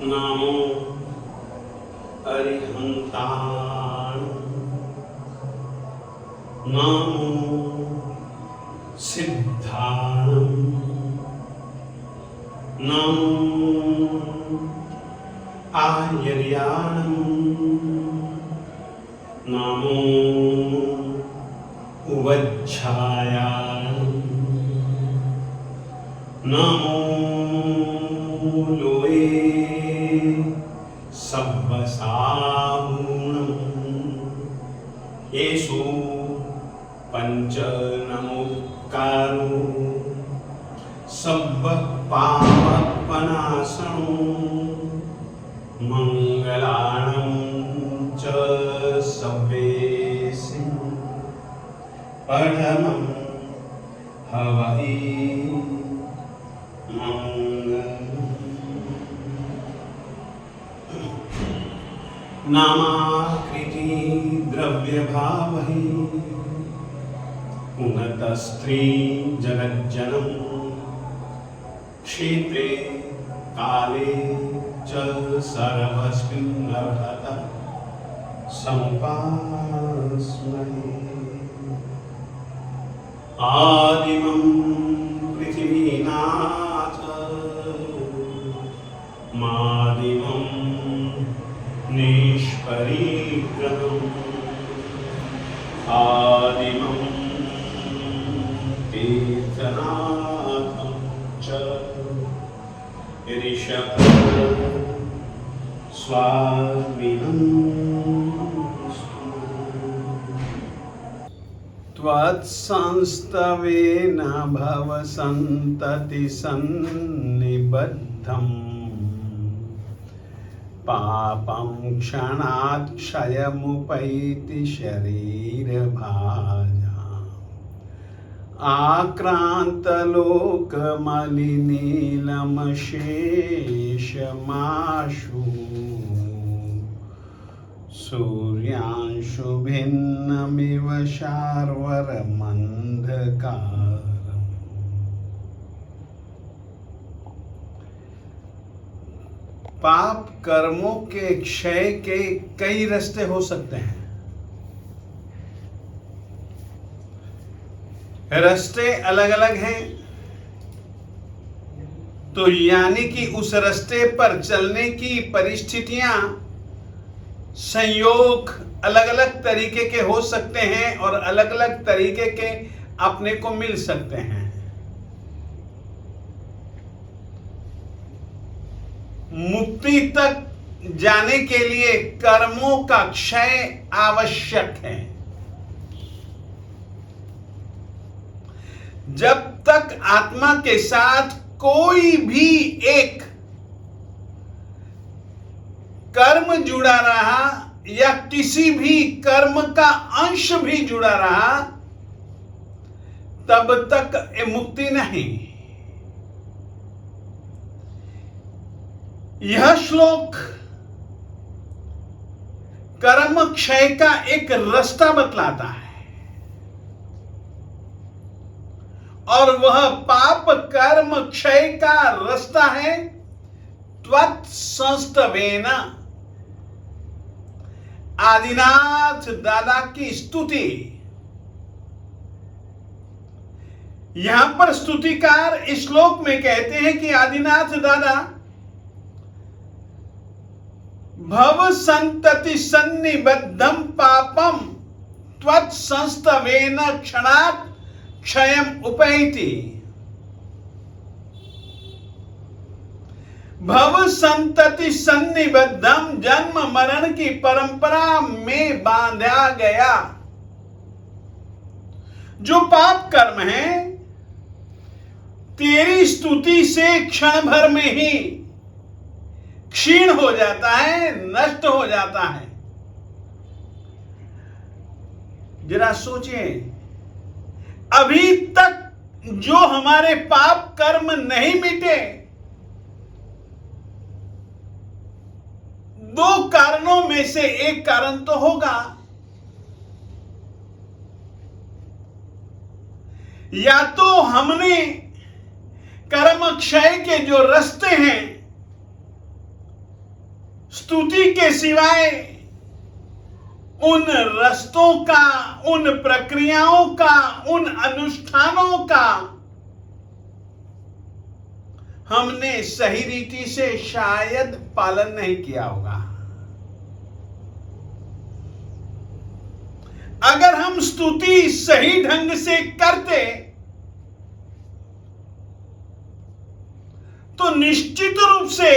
नमो अरिहंताण, नमो सिद्धाणं, नमो आयर्याणं, नमो उवज्झायाणं, नमो लोए सब्बसाहूणं, येषु पंच नमोकारो सब्ब पापनाशनो मंगलाणं च सब्बेषु परमं हवै नामाकृति द्रव्यभावहि उन्नतस्त्री जगज्जनम क्षेत्रे काले च सर्वस्मिन् अर्हता समुपास्महे। आदिमं पृथिवीनाथ मादिमं निष्परिग्रहम् आदिमं तीर्थनाथं च ऋषभ स्वामिनं त्वत्संस्तवेन भवसन्ततिसन्निबद्धम् पापं क्षणात् क्षयमुपैति शरीरभाजा आक्रान्तलोकमलिनीलमशेषमाशु सूर्यांशु भिन्नमिव शार्वर्मन्धकारम्। पाप कर्मों के क्षय के कई रास्ते हो सकते हैं। रास्ते अलग अलग हैं, तो यानी कि उस रास्ते पर चलने की परिस्थितियां, संयोग अलग अलग तरीके के हो सकते हैं और अलग अलग तरीके के अपने को मिल सकते हैं। मुक्ति तक जाने के लिए कर्मों का क्षय आवश्यक है। जब तक आत्मा के साथ कोई भी एक कर्म जुड़ा रहा या किसी भी कर्म का अंश भी जुड़ा रहा, तब तक ये मुक्ति नहीं। यह श्लोक कर्म क्षय का एक रास्ता बतलाता है, और वह पाप कर्म क्षय का रास्ता है त्वत्संस्तवेन। आदिनाथ दादा की स्तुति। यहां पर स्तुतिकार इस श्लोक में कहते हैं कि आदिनाथ दादा भव संतति सन्निबद्धम पापम त्वत्संस्तवेन क्षणात् क्षयम उपैति। भव संतति सन्निबद्धम, जन्म मरण की परंपरा में बांधा गया जो पाप कर्म है, तेरी स्तुति से क्षण भर में ही क्षीण हो जाता है, नष्ट हो जाता है। जरा सोचिए, अभी तक जो हमारे पाप कर्म नहीं मिटे, दो कारणों में से एक कारण तो होगा। या तो हमने कर्म क्षय के जो रास्ते हैं, स्तुति के सिवाय उन रास्तों का, उन प्रक्रियाओं का, उन अनुष्ठानों का हमने सही रीति से शायद पालन नहीं किया होगा। अगर हम स्तुति सही ढंग से करते तो निश्चित रूप से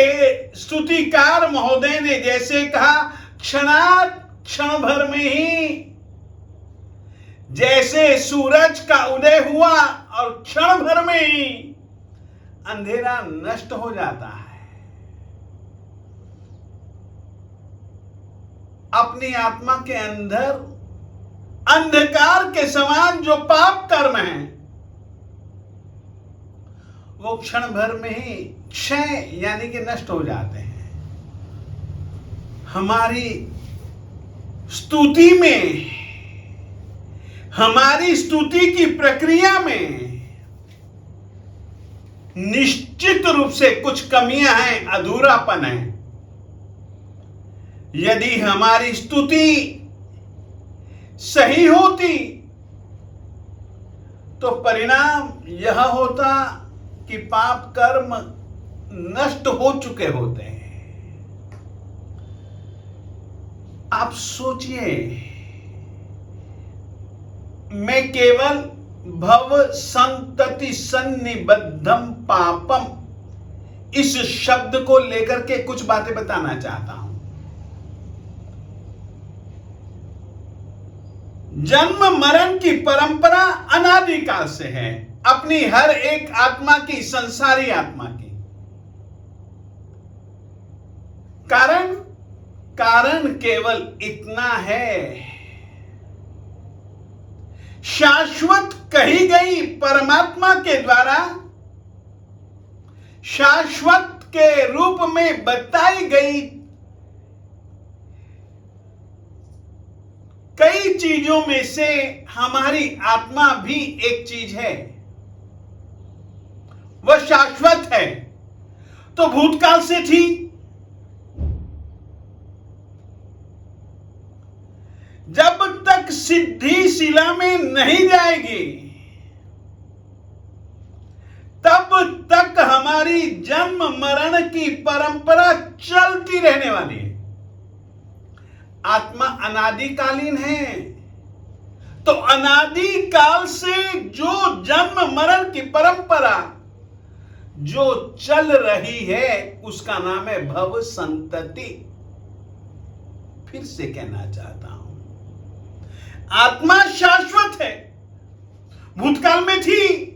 स्तुतिकार महोदय ने जैसे कहा, क्षण भर में ही जैसे सूरज का उदय हुआ और क्षण भर में ही अंधेरा नष्ट हो जाता है। अपनी आत्मा के अंदर अंधकार के समान जो पाप कर्म हैं वो क्षण भर में ही क्षय यानी कि नष्ट हो जाते हैं। हमारी स्तुति में, हमारी स्तुति की प्रक्रिया में निश्चित रूप से कुछ कमियां हैं, अधूरापन है। यदि हमारी स्तुति सही होती तो परिणाम यह होता कि पाप कर्म नष्ट हो चुके होते हैं। आप सोचिए, मैं केवल भव संतति सन्निबद्धम पापम इस शब्द को लेकर के कुछ बातें बताना चाहता हूं। जन्म मरण की परंपरा अनादिकाल से है, अपनी हर एक आत्मा की, संसारी आत्मा की। कारण केवल इतना है, शाश्वत कही गई परमात्मा के द्वारा शाश्वत के रूप में बताई गई कई चीजों में से हमारी आत्मा भी एक चीज है, वह शाश्वत है। तो भूतकाल से थी, जब तक सिद्धि शिला में नहीं जाएगी तब तक हमारी जन्म मरण की परंपरा चलती रहने वाली है। आत्मा अनादिकालीन है, तो अनादिकाल से जो जन्म मरण की परंपरा जो चल रही है उसका नाम है भव संतति। फिर से कहना चाहता हूं, आत्मा शाश्वत है, भूतकाल में थी,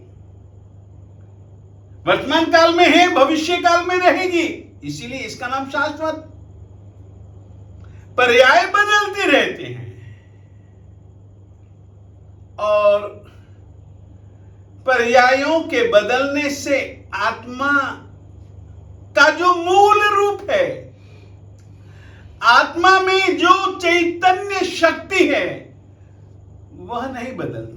वर्तमान काल में है, भविष्य काल में रहेगी, इसीलिए इसका नाम शाश्वत। पर्याय बदलते रहते हैं और पर्यायों के बदलने से आत्मा का जो मूल रूप है, आत्मा में जो चैतन्य शक्ति है वह नहीं बदलती।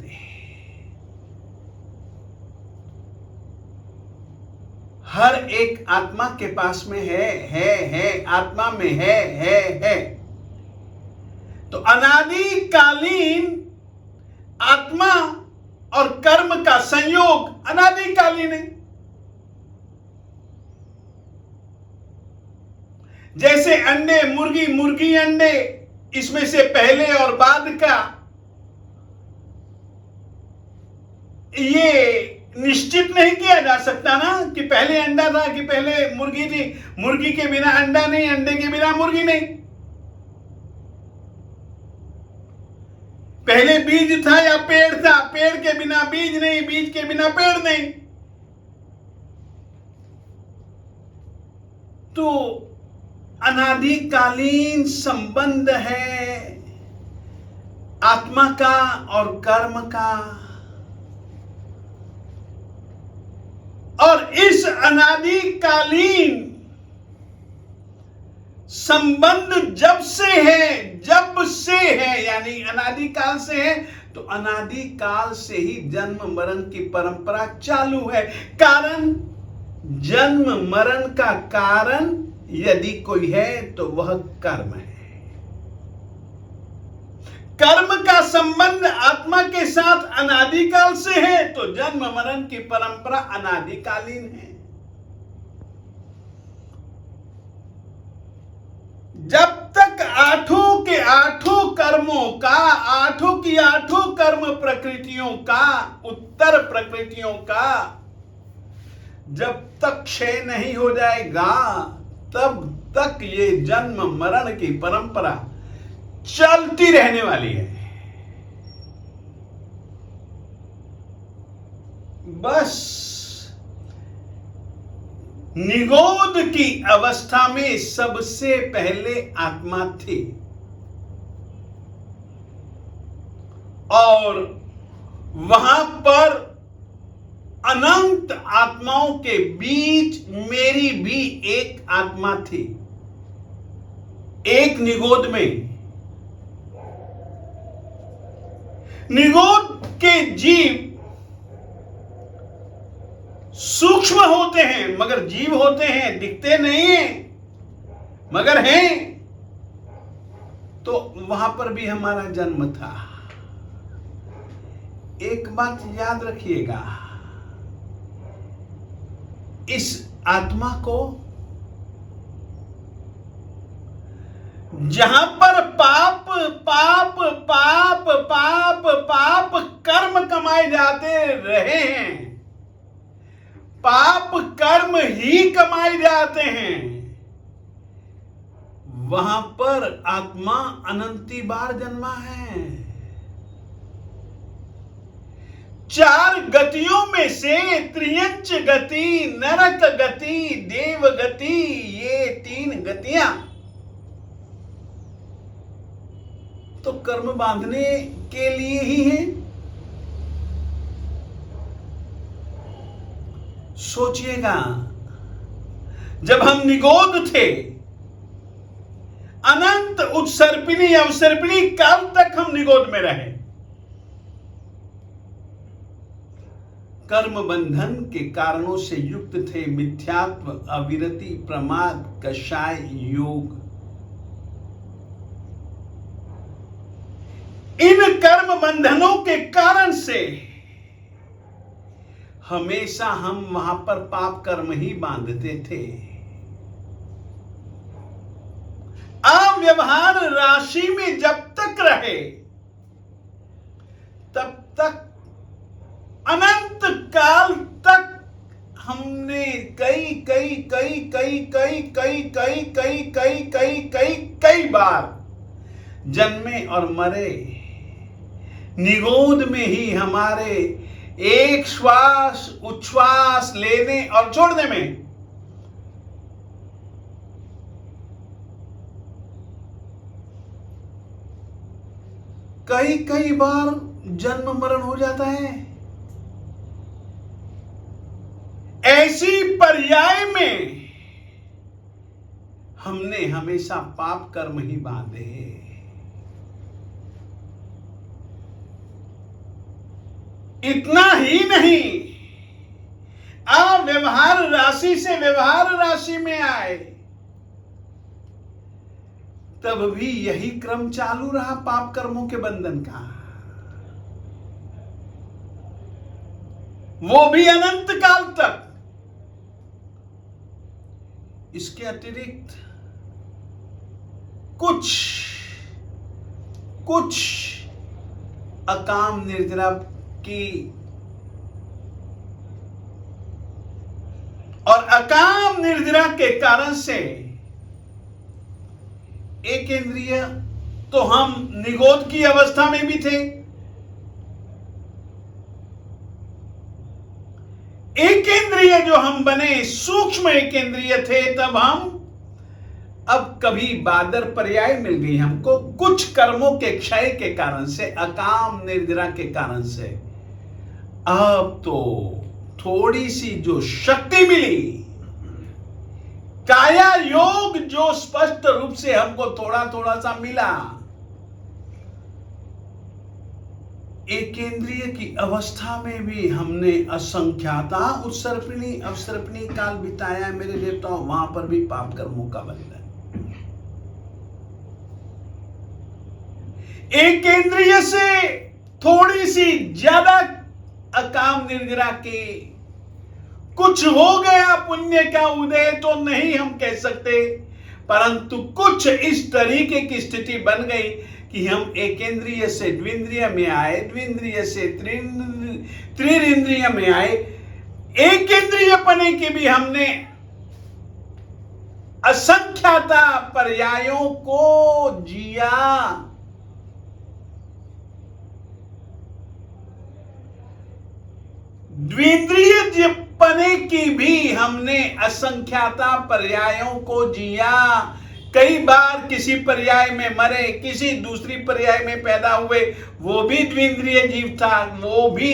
हर एक आत्मा के पास में है, आत्मा में है। तो अनादिकालीन आत्मा और कर्म का संयोग अनादिकालीन है। जैसे अंडे, मुर्गी अंडे, इसमें से पहले और बाद का ये निश्चित नहीं किया जा सकता ना कि पहले अंडा था कि पहले मुर्गी थी। मुर्गी के बिना अंडा नहीं, अंडे के बिना मुर्गी नहीं। पहले बीज था या पेड़ था, पेड़ के बिना बीज नहीं, बीज के बिना पेड़ नहीं। तो अनादिकालीन संबंध है आत्मा का और कर्म का। और इस अनादिकालीन संबंध जब से है यानी अनादिकाल से है, तो अनादिकाल से ही जन्म मरण की परंपरा चालू है। कारण, जन्म मरण का कारण यदि कोई है तो वह कर्म है। कर्म का संबंध आत्मा के साथ अनादिकाल से है, तो जन्म मरण की परंपरा अनादिकालीन है। जब तक आठों के आठों कर्मों का, आठों की आठों कर्म प्रकृतियों का, उत्तर प्रकृतियों का जब तक क्षय नहीं हो जाएगा, तब तक ये जन्म मरण की परंपरा चलती रहने वाली है। बस निगोद की अवस्था में सबसे पहले आत्मा थी, और वहां पर अनंत आत्माओं के बीच मेरी भी एक आत्मा थी। एक निगोद में, निगोद के जीव सूक्ष्म होते हैं मगर जीव होते हैं, दिखते नहीं हैं मगर हैं। तो वहां पर भी हमारा जन्म था। एक बात याद रखिएगा, इस आत्मा को जहां पर पाप पाप पाप पाप पाप कर्म कमाए जाते रहे हैं, पाप कर्म ही कमाए जाते हैं, वहां पर आत्मा अनंती बार जन्मा है। 4 गतियों में से त्रियंच गति, नरक गति, देव गति, ये 3 गतियां तो कर्म बांधने के लिए ही है। सोचिएगा, जब हम निगोद थे, अनंत उत्सर्पिणी अवसर्पिणी काल तक हम निगोद में रहे। कर्म बंधन के कारणों से युक्त थे, मिथ्यात्व, अविरति, प्रमाद, कषाय योग। इन कर्म बंधनों के कारण से हमेशा हम वहां पर पाप कर्म ही बांधते थे। अव्यवहार राशि में जब तक रहे, तब तक अनंत काल तक हमने कई बार जन्मे और मरे। निगोद में ही हमारे एक श्वास उच्छ्वास लेने और छोड़ने में कई बार जन्म मरण हो जाता है। ऐसी पर्याय में हमने हमेशा पाप कर्म ही बांधे। इतना ही नहीं, अव्यवहार राशि से व्यवहार राशि में आए, तब भी यही क्रम चालू रहा पाप कर्मों के बंधन का। वो भी अनंत काल तक। इसके अतिरिक्त कुछ अकाम निर्जरा की और अकाम निर्जरा के कारण से एक इंद्रिय, तो हम निगोद की अवस्था में भी थे, एक इंद्रिय जो हम बने सूक्ष्म एक इंद्रिय थे, तब हम अब कभी बादर पर्याय मिल गई हमको कुछ कर्मों के क्षय के कारण से, अकाम निर्जरा के कारण से। अब तो थोड़ी सी जो शक्ति मिली काया योग जो स्पष्ट रूप से हमको थोड़ा थोड़ा सा मिला, एकेंद्रिय की अवस्था में भी हमने असंख्याता उत्सर्पिणी अवसर्पिणी काल बिताया मेरे देवताओं, वहां पर भी पाप कर्मों का बंधन। एकेंद्रिय से थोड़ी सी ज्यादा अकाम निर्जरा के कुछ हो गया पुण्य का उदय तो नहीं हम कह सकते, परंतु कुछ इस तरीके की स्थिति बन गई कि हम एकेंद्रिय से द्विंद्रिय में आए, द्विंद्रिय से त्रिरिंद्रिय में आए। एकेंद्रिय पने की भी हमने असंख्याता पर्यायों को जिया। द्विंद्रिय पने की भी हमने असंख्याता पर्यायों को जिया। कई बार किसी पर्याय में मरे, किसी दूसरी पर्याय में पैदा हुए, वो भी द्विंद्रिय जीव था, वो भी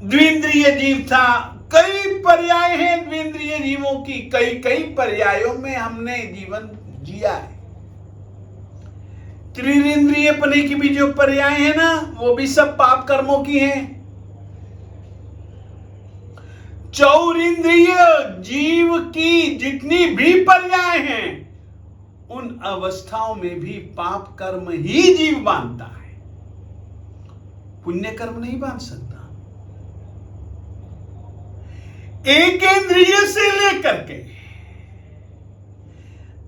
द्विंद्रिय जीव था। कई पर्याय हैं द्विंद्रिय जीवों की, कई कई पर्यायों में हमने जीवन जिया है। त्रिरिंद्रिय पने की भी जो पर्याय है ना, वो भी सब पाप कर्मों की हैं। चौरिंद्रिय जीव की जितनी भी पर्याय हैं, उन अवस्थाओं में भी पाप कर्म ही जीव बांधता है, पुण्य कर्म नहीं बांध सकता। एकेंद्रिय से लेकर के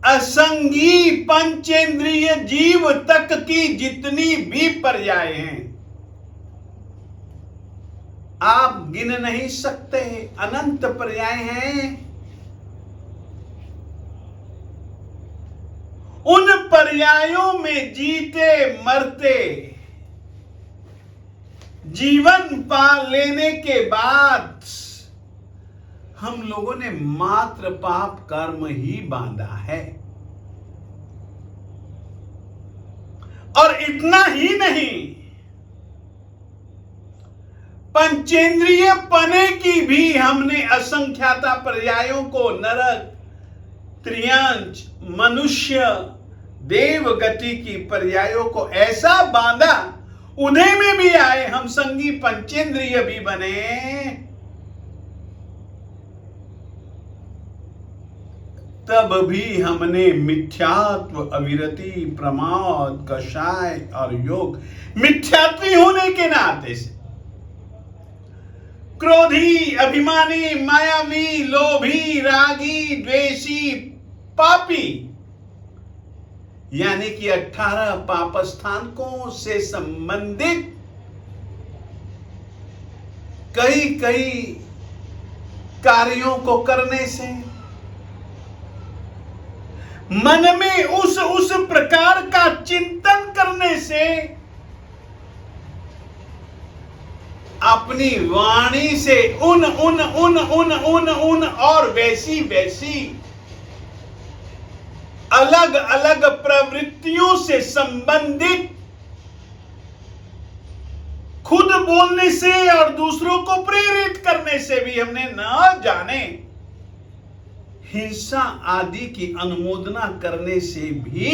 असंगी पंचेंद्रिय जीव तक की जितनी भी पर्याय हैं, आप गिन नहीं सकते, अनंत पर्याय हैं। उन पर्यायों में जीते मरते जीवन पा लेने के बाद हम लोगों ने मात्र पाप कर्म ही बांधा है। और इतना ही नहीं, पंचेंद्रिय पने की भी हमने असंख्याता पर्यायों को नरक, त्रियांश, मनुष्य, देव गति की पर्यायों को ऐसा बांधा, उन्हें में भी आए, हम संगी पंचेंद्रिय भी बने, तब भी हमने मिथ्यात्व, अविरति, प्रमाद, कषाय और योग, मिथ्यात्वी होने के नाते से क्रोधी, अभिमानी, मायावी, लोभी, रागी, द्वेषी, पापी, यानी कि 18 पाप स्थानकों से संबंधित कई कई कार्यों को करने से, मन में उस प्रकार का चिंतन करने से, अपनी वाणी से उन और वैसी वैसी अलग अलग प्रवृत्तियों से संबंधित खुद बोलने से और दूसरों को प्रेरित करने से भी हमने न जाने हिंसा आदि की अनुमोदना करने से भी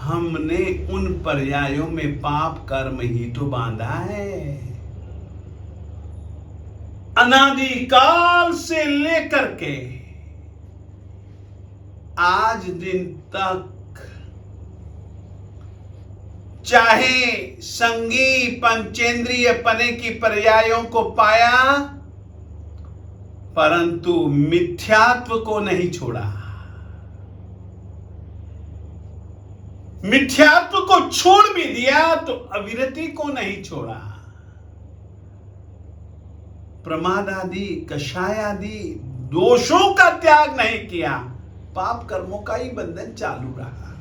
हमने उन पर्यायों में पाप कर्म ही तो बांधा है। अनादि काल से लेकर के आज दिन तक, चाहे संगी पंचेंद्रिय पने की पर्यायों को पाया, परंतु मिथ्यात्व को नहीं छोड़ा। मिथ्यात्व को छोड़ भी दिया तो अविरति को नहीं छोड़ा। प्रमाद आदि, कषाय आदि दोषों का त्याग नहीं किया, पाप कर्मों का ही बंधन चालू रहा।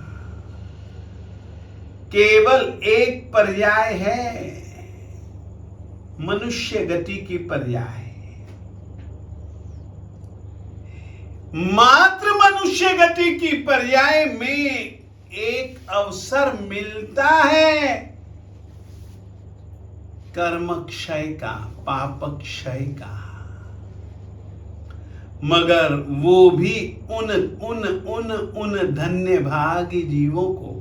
केवल एक पर्याय है, मनुष्य गति की पर्याय। मात्र मनुष्य गति की पर्याय में एक अवसर मिलता है कर्म क्षय का, पाप क्षय का। मगर वो भी उन धन्य भागी जीवों को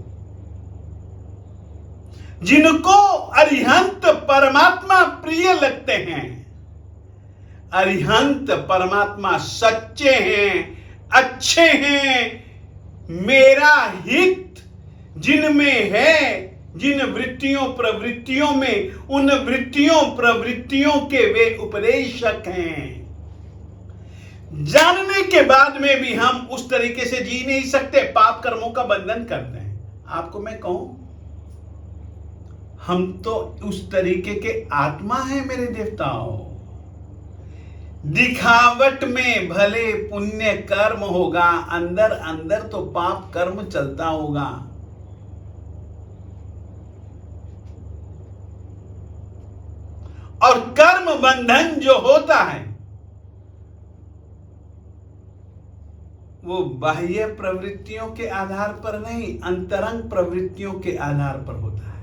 जिनको अरिहंत परमात्मा प्रिय लगते हैं। अरिहंत परमात्मा सच्चे हैं, अच्छे हैं, मेरा हित जिनमें है, जिन वृत्तियों प्रवृत्तियों में, उन वृत्तियों प्रवृत्तियों के वे उपदेशक हैं। जानने के बाद में भी हम उस तरीके से जी नहीं सकते, पाप कर्मों का बंधन करते हैं। आपको मैं कहूं, हम तो उस तरीके के आत्मा हैं मेरे देवताओं। दिखावट में भले पुण्य कर्म होगा, अंदर अंदर तो पाप कर्म चलता होगा। और कर्म बंधन जो होता है वो बाह्य प्रवृत्तियों के आधार पर नहीं, अंतरंग प्रवृत्तियों के आधार पर होता है।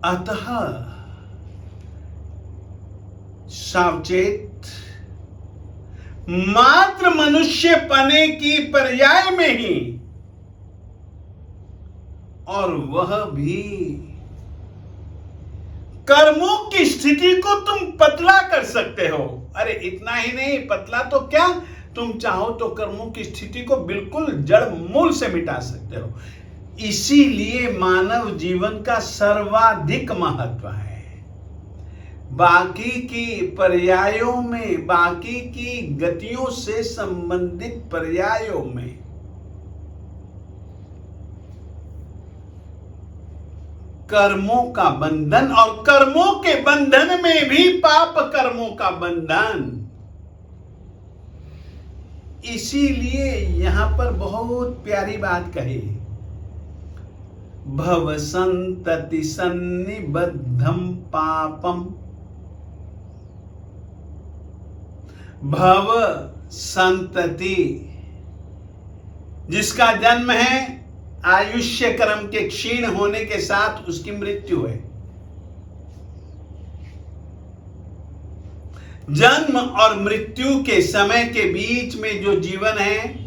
अतः सावचेत, मात्र मनुष्य पने की पर्याय में ही, और वह भी कर्मों की स्थिति को तुम पतला कर सकते हो। अरे इतना ही नहीं, पतला तो क्या, तुम चाहो तो कर्मों की स्थिति को बिल्कुल जड़ मूल से मिटा सकते हो। इसीलिए मानव जीवन का सर्वाधिक महत्व है। बाकी की पर्यायों में, बाकी की गतियों से संबंधित पर्यायों में कर्मों का बंधन, और कर्मों के बंधन में भी पाप कर्मों का बंधन। इसीलिए यहां पर बहुत प्यारी बात कही, भव संतति सन्निबद्धम पापम। भव संतति, जिसका जन्म है, आयुष्य कर्म के क्षीण होने के साथ उसकी मृत्यु है। जन्म और मृत्यु के समय के बीच में जो जीवन है,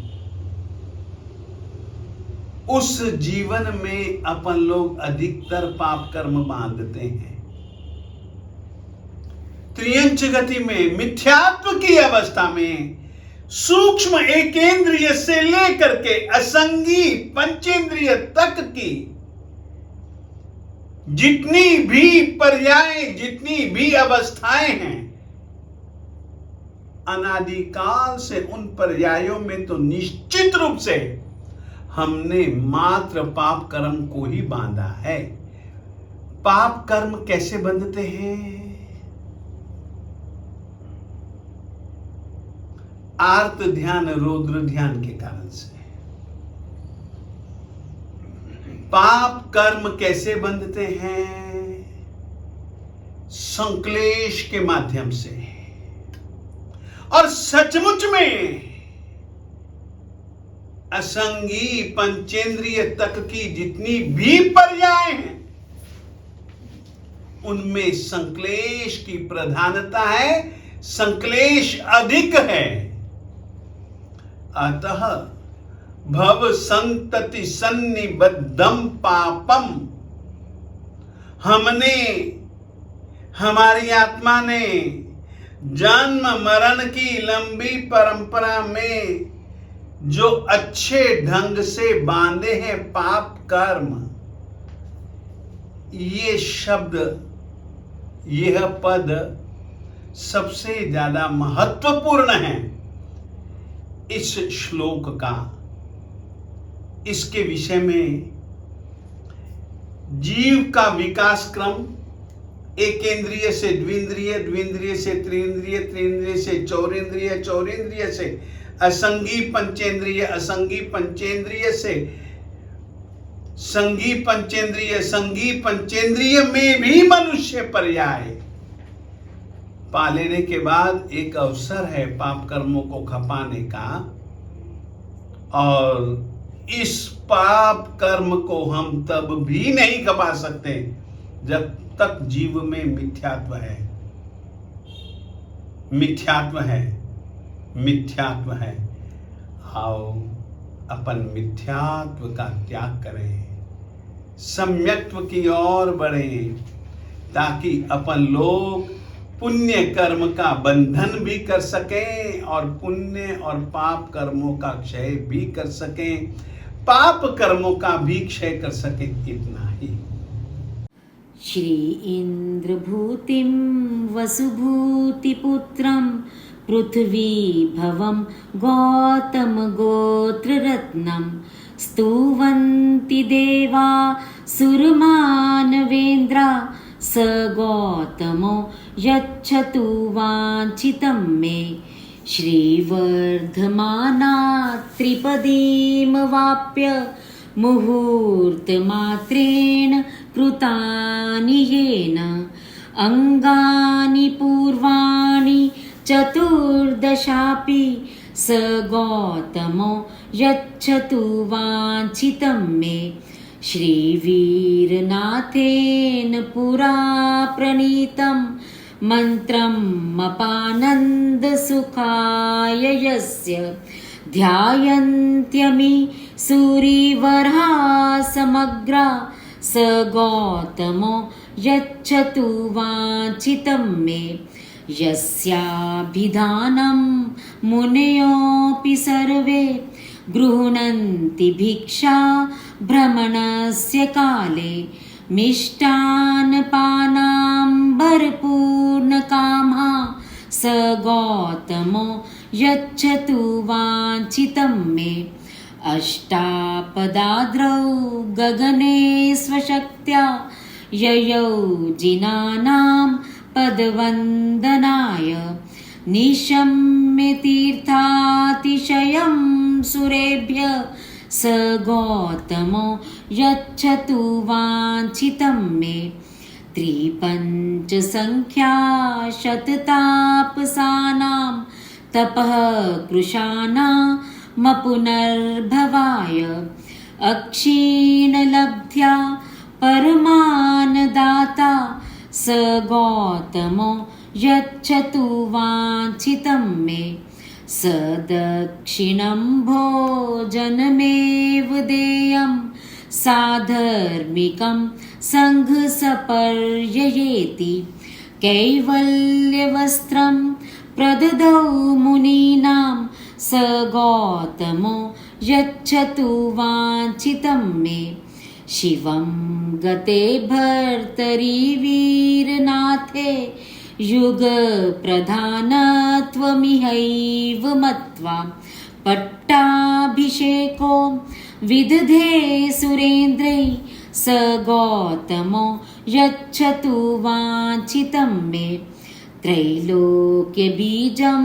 उस जीवन में अपन लोग अधिकतर पाप कर्म बांधते हैं। त्रियंच गति में, मिथ्यात्व की अवस्था में, सूक्ष्म एकेंद्रिय से लेकर के असंगी पंचेंद्रिय तक की जितनी भी पर्याय, जितनी भी अवस्थाएं हैं, अनादिकाल से उन पर्यायों में तो निश्चित रूप से हमने मात्र पाप कर्म को ही बांधा है। पाप कर्म कैसे बंधते हैं? आर्त ध्यान, रौद्र ध्यान के कारण से। पाप कर्म कैसे बंधते हैं? संक्लेश के माध्यम से। और सचमुच में असंगी पंचेंद्रिय तक की जितनी भी पर्याय हैं, उनमें संक्लेश की प्रधानता है, संक्लेश अधिक है। अतः भव संतति सन्निबद्धम पापम, हमने, हमारी आत्मा ने जन्म मरण की लंबी परंपरा में जो अच्छे ढंग से बांधे हैं पाप कर्म, ये शब्द, यह पद सबसे ज्यादा महत्वपूर्ण है इस श्लोक का। इसके विषय में जीव का विकास क्रम एकेंद्रिय से द्विंद्रिय, द्विंद्रिय से त्रिंद्रिय, त्रिंद्रिय से चौरेंद्रिय, चौरेंद्रिय से असंगी पंचेंद्रिय, असंगी पंचेंद्रिय से संगी पंचेंद्रिय, संगी पंचेंद्रिय में भी मनुष्य पर्याय पा लेने के बाद एक अवसर है पाप कर्मों को खपाने का। और इस पाप कर्म को हम तब भी नहीं खपा सकते जब तक जीव में मिथ्यात्व है। मिथ्यात्व है, मिथ्यात्व है। आओ अपन मिथ्यात्व का त्याग करें, सम्यक्त्व की ओर बढ़ें, ताकि अपन लोग पुण्य कर्म का बंधन भी कर सकें और पुण्य और पाप कर्मों का क्षय भी कर सकें, पाप कर्मों का भी क्षय कर सकें। इतना ही। श्री इंद्रभूतिं वसुभूतिपुत्रं पृथ्वीभवं गौतमगोत्ररत्नं स्तुवन्ति देवा सुरमानवेन्द्रा स गौतमो यच्छतु वाञ्छितं मे। श्रीवर्धमानात् त्रिपदीमवाप्य मुहूर्तमात्रेण कृतानि येन अङ्गानि पूर्वाणि चतुर्दशापि स गौतमो यच्छतु वाञ्छितं मे। श्रीवीरनाथेन पुरा प्रणीतं मन्त्रमपानन्दसुखाय यस्य ध्यायन्त्यमि सूरिवरहा समग्रा स गौतमो यच्छतु वाञ्छितं मे। यस्याभिधानं मुनयोऽपि सर्वे गृह्णन्ति भिक्षा भ्रमणस्य काले मिष्टान्नपानाम्बरपूर्णकामा स गौतमो यच्छतु वाञ्छितं मे। अष्टापदाद्रौ गगने स्वशक्त्या ययौ जिनानां पदवन्दनाय निशम्य तीर्थातिशयं सुरेभ्य स गौतमो यच्छतु वाञ्छितं मे। त्रिपञ्चसङ्ख्या शततापसानां तपः कृशानामपुनर्भवाय अक्षीणलब्ध्या परमानदाता स गौतमो यच्छतु वाञ्छितं मे। स दक्षिणं भोजनमेव देयं साधर्मिकं सङ्घसपर्ययेति कैवल्यवस्त्रं प्रददौ मुनीनां स गौतमो यच्छतु वाञ्छितं मे। शिवं गते भर्तरि वीरनाथे युगप्रधानत्वमिहैव मत्वा पट्टाभिषेको विदधे सुरेन्द्रै स गौतमो यच्छतु वाञ्छितं मे। त्रैलोक्यबीजं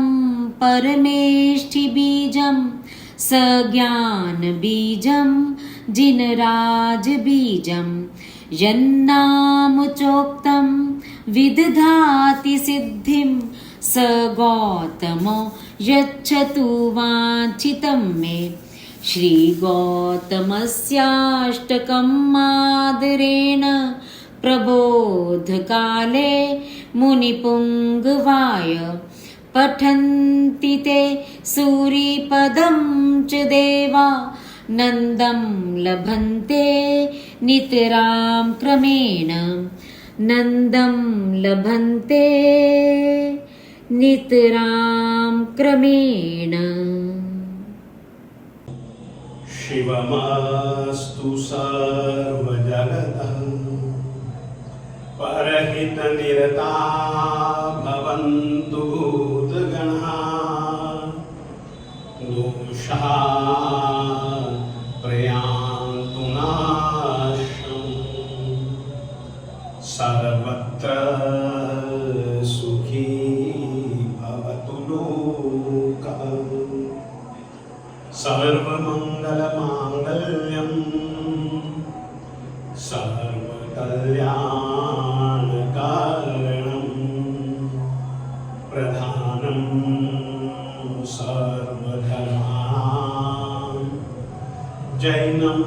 परमेष्ठिबीजं स ज्ञानबीजं जिनराजबीजं यन्नामचोक्तं विदधाति सिद्धिं स गौतमो यच्छतु वाञ्छितं मे। श्रीगौतमस्याष्टकम् आदरेण प्रबोधकाले मुनिपुङ्गवाय पठन्ति ते सूरिपदं च देवा नन्दं लभन्ते नितरां क्रमेण नन्दं लभन्ते नितरां क्रमेण। शिवमस्तु सर्वजगतः परहितनिरता भवन्तु भूतगणाः दोषाः प्रयान्तु नाशम् सर्वत्र सुखी भवतु लोकः सर्वमङ्गलमाङ्गल्यं सर्वकल्याणकारणं प्रधानं सर्वधर्माणां जैनं